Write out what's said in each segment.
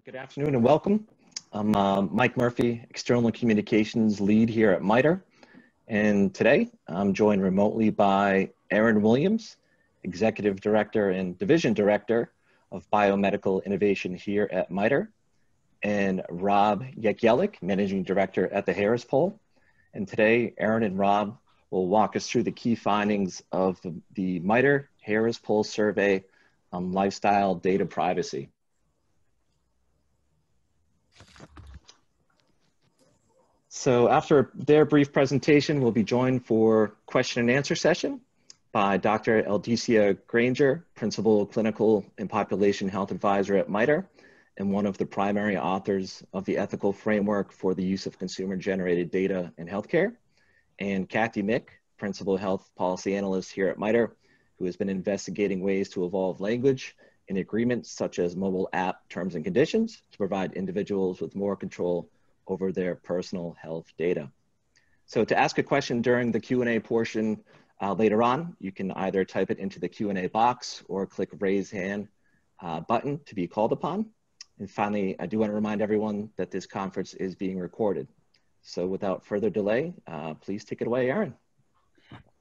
Good afternoon and welcome. I'm Mike Murphy, External Communications Lead here at MITRE. And today I'm joined remotely by Erin Williams, Executive Director and Division Director of Biomedical Innovation here at MITRE, and Rob Yekelik, Managing Director at the Harris Poll. And today, Erin and Rob will walk us through the key findings of the MITRE Harris Poll survey on lifestyle data privacy. So after their brief presentation, we'll be joined for question and answer session by Dr. Eldicia Granger, Principal Clinical and Population Health Advisor at MITRE, and one of the primary authors of the ethical framework for the use of consumer-generated data in healthcare, and Kathy Mick, Principal Health Policy Analyst here at MITRE, who has been investigating ways to evolve language in agreements such as mobile app terms and conditions to provide individuals with more control over their personal health data. So to ask a question during the Q&A portion later on, you can either type it into the Q&A box or click raise hand button to be called upon. And finally, I do want to remind everyone that this conference is being recorded. So without further delay, please take it away, Erin.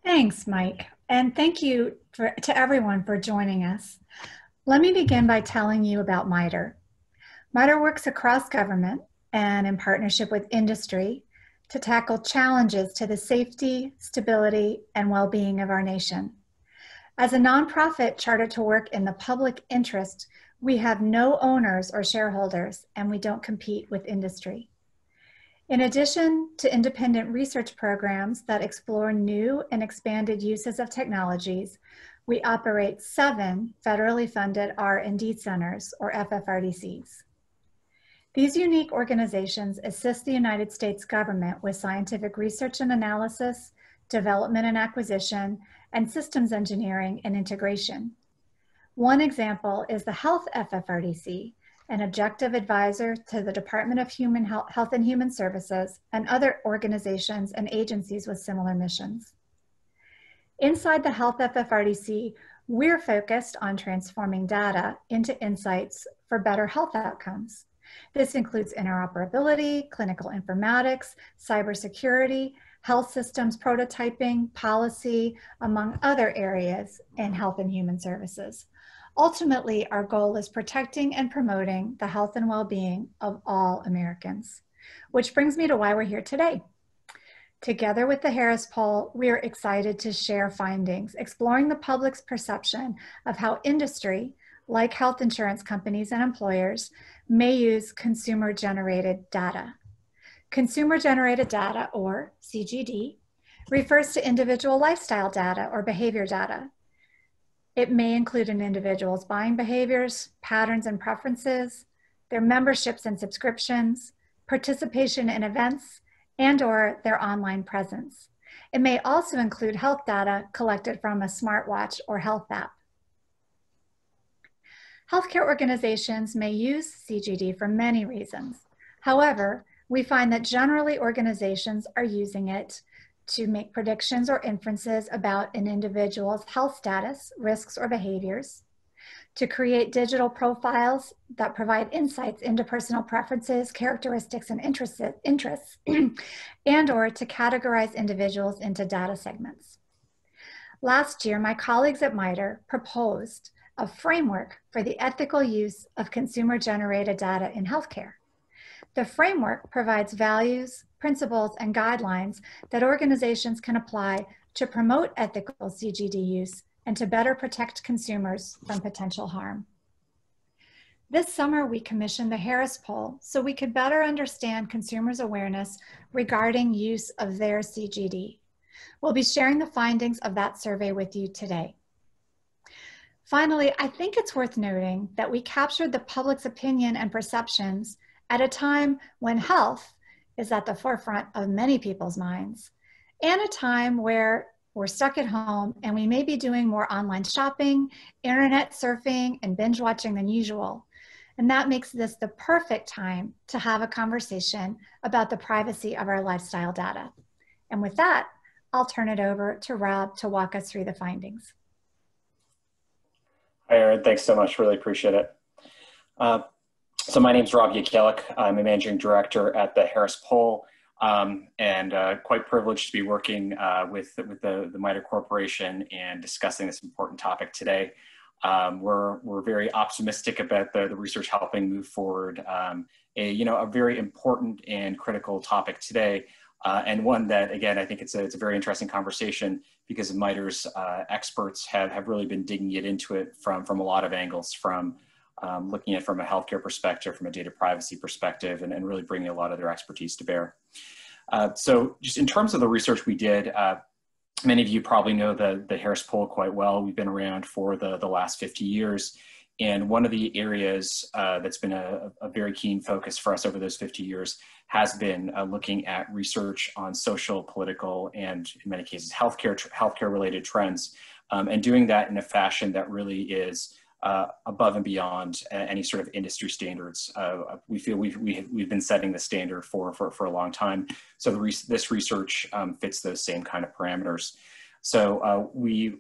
Thanks, Mike. And thank you to everyone for joining us. Let me begin by telling you about MITRE. MITRE works across government and in partnership with industry to tackle challenges to the safety, stability, and well-being of our nation. As a nonprofit chartered to work in the public interest, we have no owners or shareholders, and we don't compete with industry. In addition to independent research programs that explore new and expanded uses of technologies, we operate 7 federally funded R&D centers, or FFRDCs. These unique organizations assist the United States government with scientific research and analysis, development and acquisition, and systems engineering and integration. One example is the Health FFRDC, an objective advisor to the Department of Health and Human Services and other organizations and agencies with similar missions. Inside the Health FFRDC, we're focused on transforming data into insights for better health outcomes. This includes interoperability, clinical informatics, cybersecurity, health systems prototyping, policy, among other areas in health and human services. Ultimately, our goal is protecting and promoting the health and well-being of all Americans. Which brings me to why we're here today. Together with the Harris Poll, we are excited to share findings exploring the public's perception of how industry, like health insurance companies and employers, may use consumer-generated data. Consumer-generated data, or CGD, refers to individual lifestyle data or behavior data. It may include an individual's buying behaviors, patterns and preferences, their memberships and subscriptions, participation in events, and/or their online presence. It may also include health data collected from a smartwatch or health app. Healthcare organizations may use CGD for many reasons. However, we find that generally organizations are using it to make predictions or inferences about an individual's health status, risks, or behaviors, to create digital profiles that provide insights into personal preferences, characteristics, and interests, and/or to categorize individuals into data segments. Last year, my colleagues at MITRE proposed a framework for the ethical use of consumer-generated data in healthcare. The framework provides values, principles, and guidelines that organizations can apply to promote ethical CGD use and to better protect consumers from potential harm. This summer, we commissioned the Harris Poll so we could better understand consumers' awareness regarding use of their CGD. We'll be sharing the findings of that survey with you today. Finally, I think it's worth noting that we captured the public's opinion and perceptions at a time when health is at the forefront of many people's minds, and a time where we're stuck at home and we may be doing more online shopping, internet surfing, and binge watching than usual. And that makes this the perfect time to have a conversation about the privacy of our lifestyle data. And with that, I'll turn it over to Rob to walk us through the findings. Hi, Erin. Thanks so much. Really appreciate it. So my name is Rob Yakelik. I'm a managing director at the Harris Poll, and quite privileged to be working with the MITRE Corporation and discussing this important topic today. We're very optimistic about the research helping move forward a very important and critical topic today, and one that, again, I think it's a very interesting conversation because MITRE's experts have really been digging into it from a lot of angles, from looking at it from a healthcare perspective, from a data privacy perspective, and really bringing a lot of their expertise to bear. So just in terms of the research we did, many of you probably know the Harris Poll quite well. We've been around for the last 50 years. And one of the areas that's been a very keen focus for us over those 50 years has been looking at research on social, political, and in many cases, healthcare related trends, and doing that in a fashion that really is above and beyond any sort of industry standards. We feel we've been setting the standard for a long time. So this research fits those same kind of parameters. So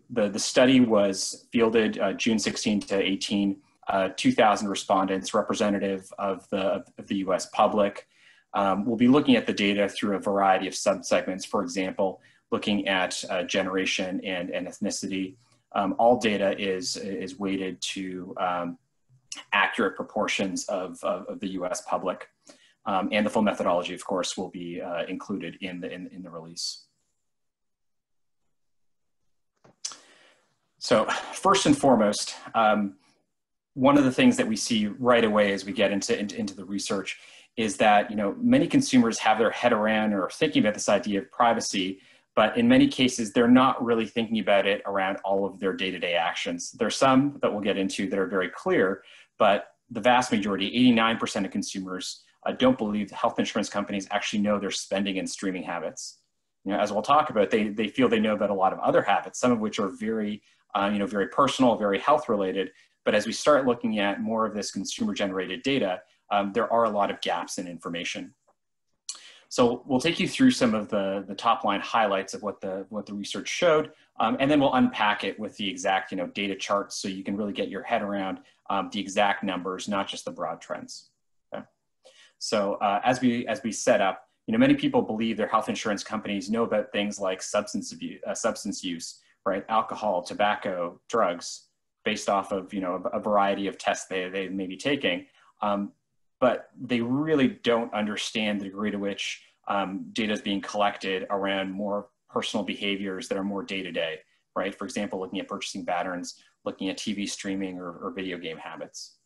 the study was fielded June 16 to 18, 2,000 respondents, representative of the US public. We'll be looking at the data through a variety of subsegments, for example, looking at generation and ethnicity. All data is weighted to accurate proportions of the US public. And the full methodology, of course, will be included in the release. So first and foremost, one of the things that we see right away as we get into the research is that many consumers have their head around or thinking about this idea of privacy, but in many cases, they're not really thinking about it around all of their day-to-day actions. There's some that we'll get into that are very clear, but the vast majority, 89% of consumers, don't believe health insurance companies actually know their spending and streaming habits. As we'll talk about, they feel they know about a lot of other habits, some of which are very, very personal, very health related. But as we start looking at more of this consumer-generated data, there are a lot of gaps in information. So we'll take you through some of the top line highlights of what the research showed, and then we'll unpack it with the exact data charts so you can really get your head around the exact numbers, not just the broad trends. Okay? So as we set up, many people believe their health insurance companies know about things like substance use, right? Alcohol, tobacco, drugs, based off of a variety of tests they may be taking. But they really don't understand the degree to which data is being collected around more personal behaviors that are more day-to-day, right? For example, looking at purchasing patterns, looking at TV streaming or video game habits.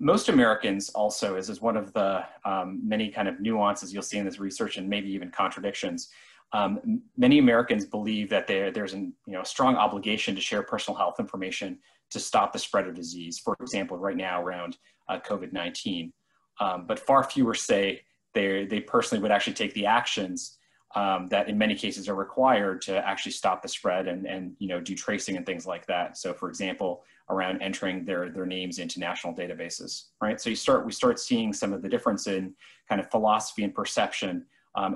Most Americans also, as is one of the many kind of nuances you'll see in this research and maybe even contradictions, many Americans believe that there's a strong obligation to share personal health information to stop the spread of disease, for example, right now around COVID-19. But far fewer say they personally would actually take the actions that in many cases are required to actually stop the spread and do tracing and things like that. So for example, around entering their names into national databases, right? So we start seeing some of the difference in kind of philosophy and perception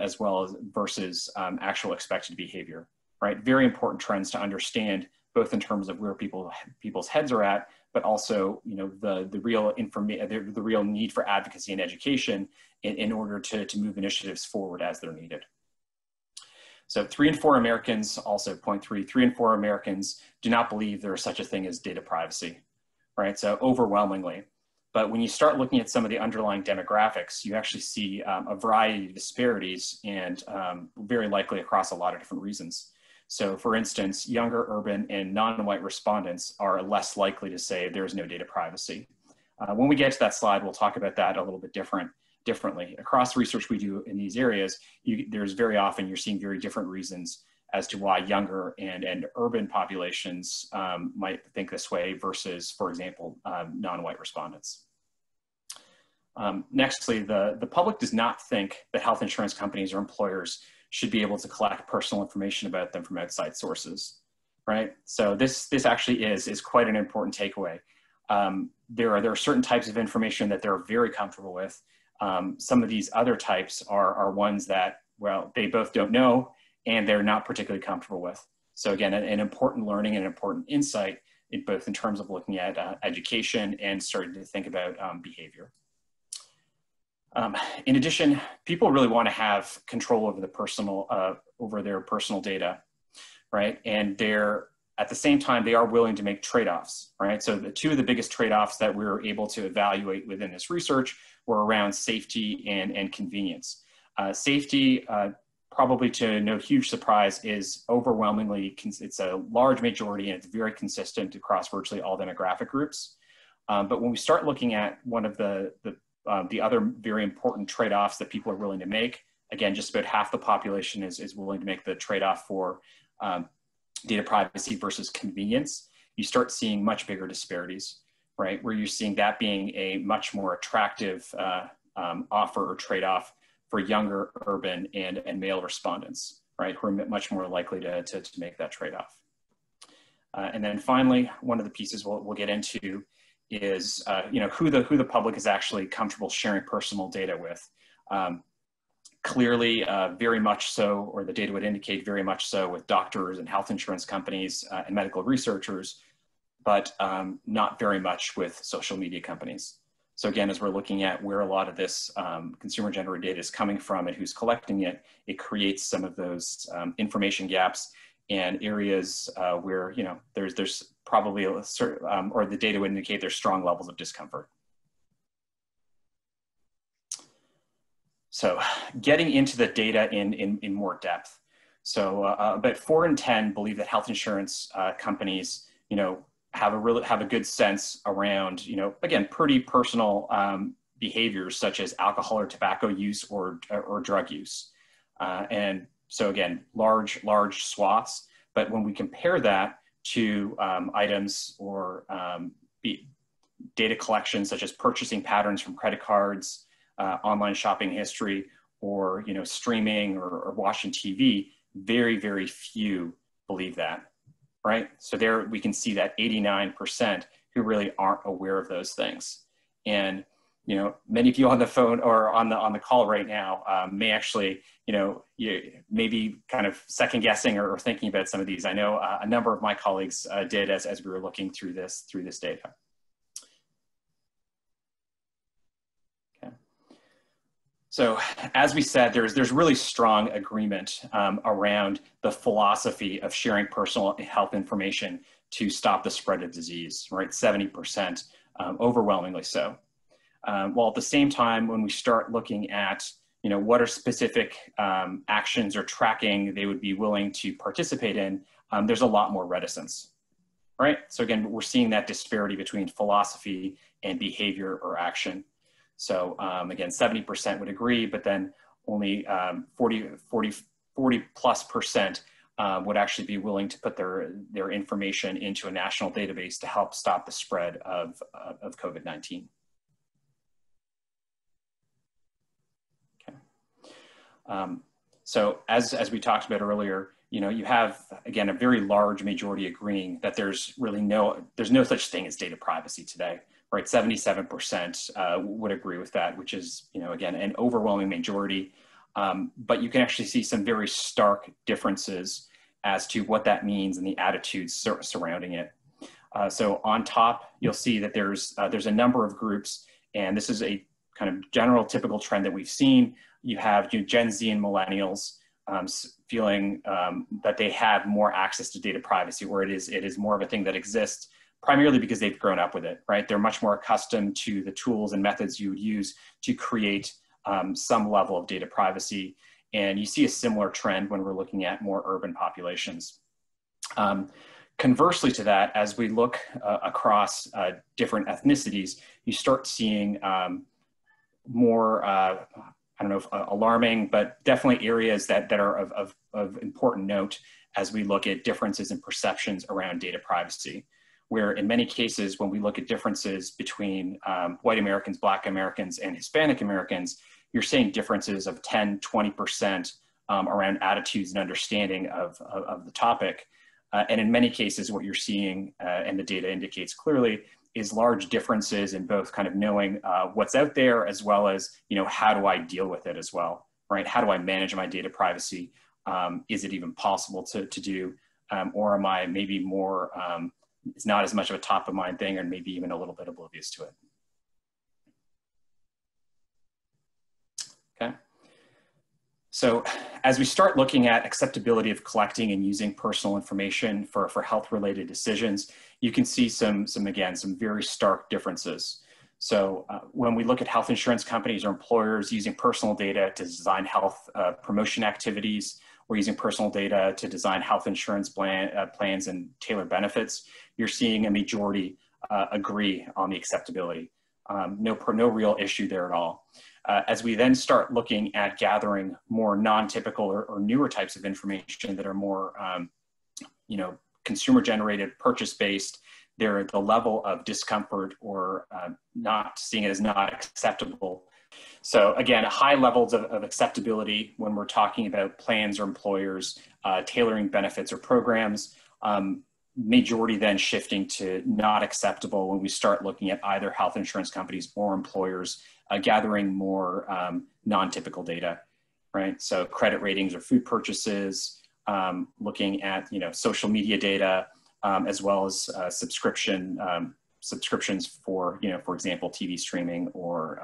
as well as versus actual expected behavior, right? Very important trends to understand, both in terms of where people's heads are at, but also the real need for advocacy and education in order to move initiatives forward as they're needed. So 3 in 4 Americans, also point 3 in 4 Americans do not believe there is such a thing as data privacy, right? So overwhelmingly. But when you start looking at some of the underlying demographics, you actually see a variety of disparities and very likely across a lot of different reasons. So for instance, younger urban and non-white respondents are less likely to say there's no data privacy. When we get to that slide, we'll talk about that a little bit differently. Across research we do in these areas, there's very often you're seeing very different reasons as to why younger and urban populations might think this way versus, for example, non-white respondents. Nextly, the public does not think that health insurance companies or employers should be able to collect personal information about them from outside sources, right? So this actually is quite an important takeaway. There are certain types of information that they're very comfortable with. Some of these other types are ones that, well, they both don't know and they're not particularly comfortable with. So again, an important learning and an important insight both in terms of looking at education and starting to think about behavior. In addition, people really want to have control over their personal data, right? And at the same time, they are willing to make trade-offs, right? So the two of the biggest trade-offs that we were able to evaluate within this research were around safety and convenience. Safety, probably to no huge surprise, is overwhelmingly, it's a large majority and it's very consistent across virtually all demographic groups. But when we start looking at one of the other very important trade-offs that people are willing to make, again, just about half the population is willing to make the trade-off for data privacy versus convenience, you start seeing much bigger disparities, right? Where you're seeing that being a much more attractive offer or trade-off for younger urban and male respondents, right? Who are much more likely to make that trade-off. And then finally, one of the pieces we'll get into is who the public is actually comfortable sharing personal data with. Clearly, very much so, or the data would indicate very much so, with doctors and health insurance companies and medical researchers, but not very much with social media companies. So again, as we're looking at where a lot of this consumer-generated data is coming from and who's collecting it, it creates some of those information gaps and areas where there's probably a certain, or the data would indicate there's strong levels of discomfort. So getting into the data in more depth. So about 4 in 10 believe that health insurance companies, have a good sense around, again, pretty personal behaviors such as alcohol or tobacco use or drug use. And so again, large swaths. But when we compare that to items or data collections such as purchasing patterns from credit cards, online shopping history, or streaming or watching TV, very, very few believe that, right? So there we can see that 89% who really aren't aware of those things. And many of you on the phone or on the call right now may actually, you maybe kind of second guessing or thinking about some of these. I know a number of my colleagues did as we were looking through this data. So as we said, there's really strong agreement around the philosophy of sharing personal health information to stop the spread of disease, right? 70%, overwhelmingly so. While at the same time, when we start looking at, what are specific actions or tracking they would be willing to participate in, there's a lot more reticence, right? So again, we're seeing that disparity between philosophy and behavior or action. So again, 70% would agree, but then only 40+% would actually be willing to put their information into a national database to help stop the spread of COVID-19. Okay. So as we talked about earlier, you have, again, a very large majority agreeing that there's no such thing as data privacy today. Right, 77% would agree with that, which is, again, an overwhelming majority. But you can actually see some very stark differences as to what that means and the attitudes surrounding it. So on top, you'll see that there's a number of groups, and this is a kind of general typical trend that we've seen. You have Gen Z and millennials feeling that they have more access to data privacy, or it is more of a thing that exists, primarily because they've grown up with it, right? They're much more accustomed to the tools and methods you would use to create some level of data privacy. And you see a similar trend when we're looking at more urban populations. Conversely to that, as we look across different ethnicities, you start seeing more, I don't know if alarming, but definitely areas that are of important note as we look at differences in perceptions around data privacy, where in many cases, when we look at differences between white Americans, Black Americans, and Hispanic Americans, you're seeing differences of 10, 20% around attitudes and understanding of the topic. And in many cases, what you're seeing, and the data indicates clearly, is large differences in both kind of knowing what's out there, as well as, how do I deal with it as well, right? How do I manage my data privacy? Is it even possible to do? Or am I maybe more it's not as much of a top of mind thing, or maybe even a little bit oblivious to it. Okay. So as we start looking at acceptability of collecting and using personal information for health-related decisions, you can see some very stark differences. So when we look at health insurance companies or employers using personal data to design health promotion activities, or using personal data to design health insurance plans and tailor benefits, you're seeing a majority agree on the acceptability. No real issue there at all. As we then start looking at gathering more non-typical or newer types of information that are more, consumer-generated, purchase-based, the level of discomfort or not seeing it as not acceptable. So again, high levels of acceptability when we're talking about plans or employers tailoring benefits or programs. Majority then shifting to not acceptable when we start looking at either health insurance companies or employers gathering more non-typical data, right? So credit ratings or food purchases, looking at social media data, as well as subscriptions for for example TV streaming or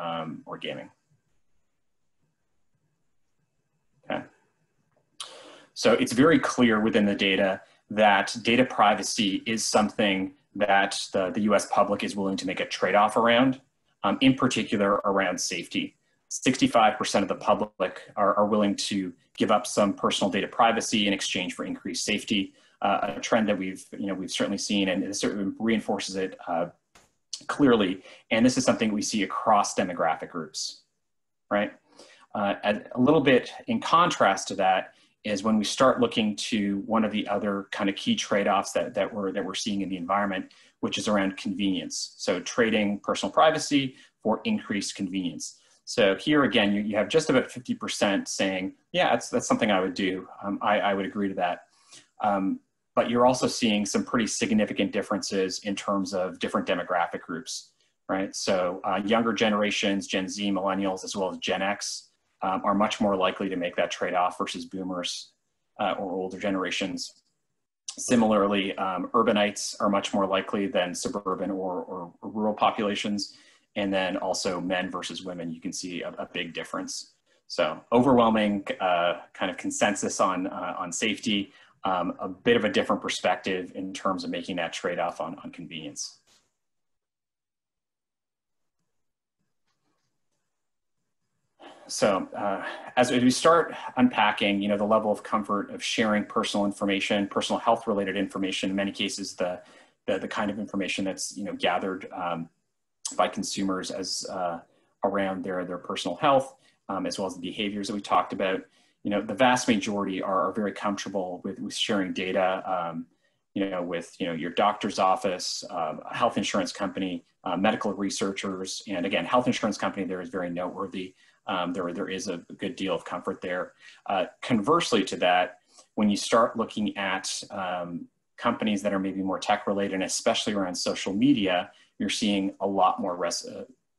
gaming. Okay, so it's very clear within the data that data privacy is something that the US public is willing to make a trade-off around, in particular around safety. 65% of the public are willing to give up some personal data privacy in exchange for increased safety, a trend that we've certainly seen, and it certainly reinforces it clearly. And this is something we see across demographic groups, right? A little bit in contrast to that is when we start looking to one of the other kind of key trade-offs that we're seeing in the environment, which is around convenience. So trading personal privacy for increased convenience. So here again, you have just about 50% saying, yeah, that's something I would do. I would agree to that. But you're also seeing some pretty significant differences in terms of different demographic groups, right? So younger generations, Gen Z, millennials, as well as Gen X, are much more likely to make that trade-off versus boomers or older generations. Similarly, urbanites are much more likely than suburban or rural populations. And then also men versus women, you can see a big difference. So overwhelming kind of consensus on safety, a bit of a different perspective in terms of making that trade-off on convenience. So as we start unpacking, the level of comfort of sharing personal information, personal health-related information, in many cases, the kind of information that's gathered by consumers as around their personal health, as well as the behaviors that we talked about. The vast majority are very comfortable with sharing data, with your doctor's office, a health insurance company, medical researchers, and again, health insurance company there is very noteworthy. There is a good deal of comfort there. Conversely to that, when you start looking at companies that are maybe more tech related, and especially around social media, you're seeing a lot more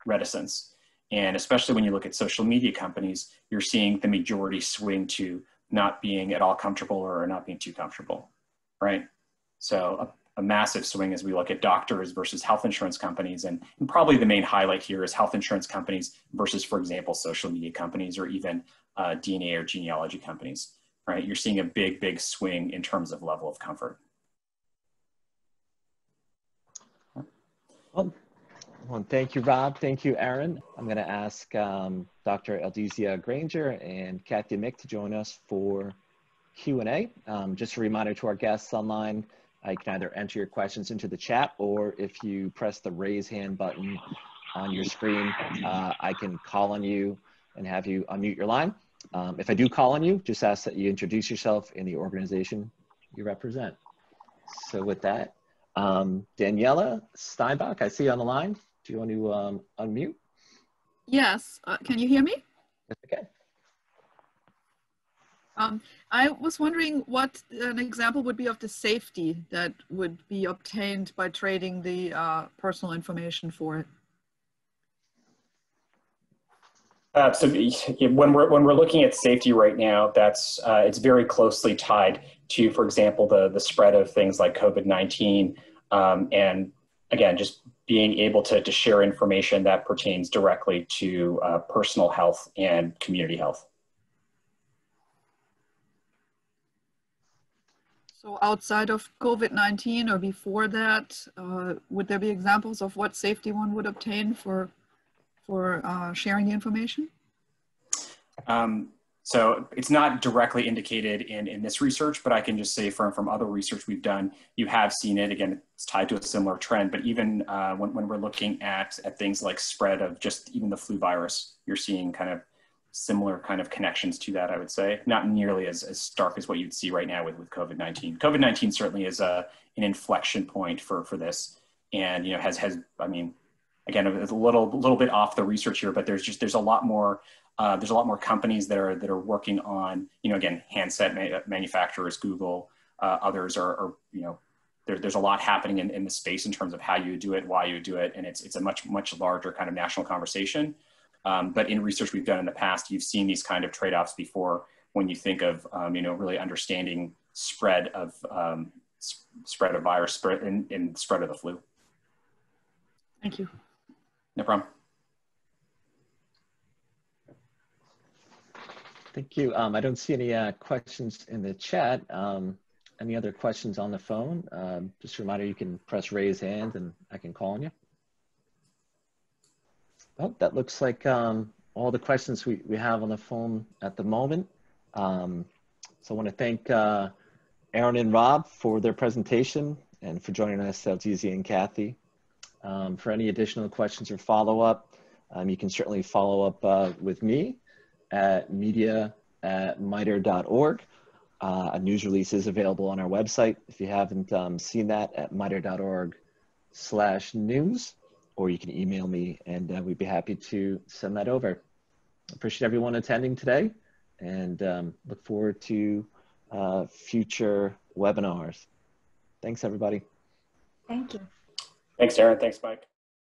reticence. And especially when you look at social media companies, you're seeing the majority swing to not being at all comfortable or not being too comfortable, right? So a massive swing as we look at doctors versus health insurance companies. And probably the main highlight here is health insurance companies versus, for example, social media companies or even DNA or genealogy companies, right? You're seeing a big swing in terms of level of comfort. Well, thank you, Rob. Thank you, Aaron. I'm going to ask Dr. Eldesia Granger and Kathy Mick to join us for Q&A. Just a reminder to our guests online, you can either enter your questions into the chat, or if you press the raise hand button on your screen, I can call on you and have you unmute your line. If I do call on you, just ask that you introduce yourself and the organization you represent. So with that, Daniela Steinbach, I see you on the line. Do you want to unmute? Yes. Can you hear me? That's okay. I was wondering what an example would be of the safety that would be obtained by trading the personal information for it. So when we're looking at safety right now, that's it's very closely tied to, for example, the spread of things like COVID-19 And again, just being able to share information that pertains directly to personal health and community health. So outside of COVID-19 or before that, would there be examples of what safety one would obtain for sharing the information? So it's not directly indicated in this research, but I can just say from other research we've done, you have seen it. Again, it's tied to a similar trend, but even when we're looking at things like spread of just even the flu virus, you're seeing kind of similar kind of connections to that, I would say. Not nearly as stark as what you'd see right now with COVID-19. COVID-19 certainly is an inflection point for this. And, you know, I mean, again, it's a little bit off the research here, but there's a lot more companies that are working on, you know, again, handset manufacturers, Google, others are, you know, there's a lot happening in the space in terms of how you do it, why you do it, and it's a much larger kind of national conversation. But in research we've done in the past, you've seen these kind of trade-offs before when you think of, you know, really understanding spread of virus, spread of the flu. Thank you. No problem. Thank you. I don't see any questions in the chat. Any other questions on the phone? Just a reminder, you can press raise hand and I can call on you. Well, that looks like all the questions we have on the phone at the moment. So I want to thank Aaron and Rob for their presentation and for joining us, Aldisia and Kathy. For any additional questions or follow-up, you can certainly follow up with me at media@mitre.org. A news release is available on our website if you haven't seen that, at mitre.org/news, or you can email me and we'd be happy to send that over. Appreciate everyone attending today and look forward to future webinars. Thanks, everybody. Thank you. Thanks, Aaron. Thanks, Mike.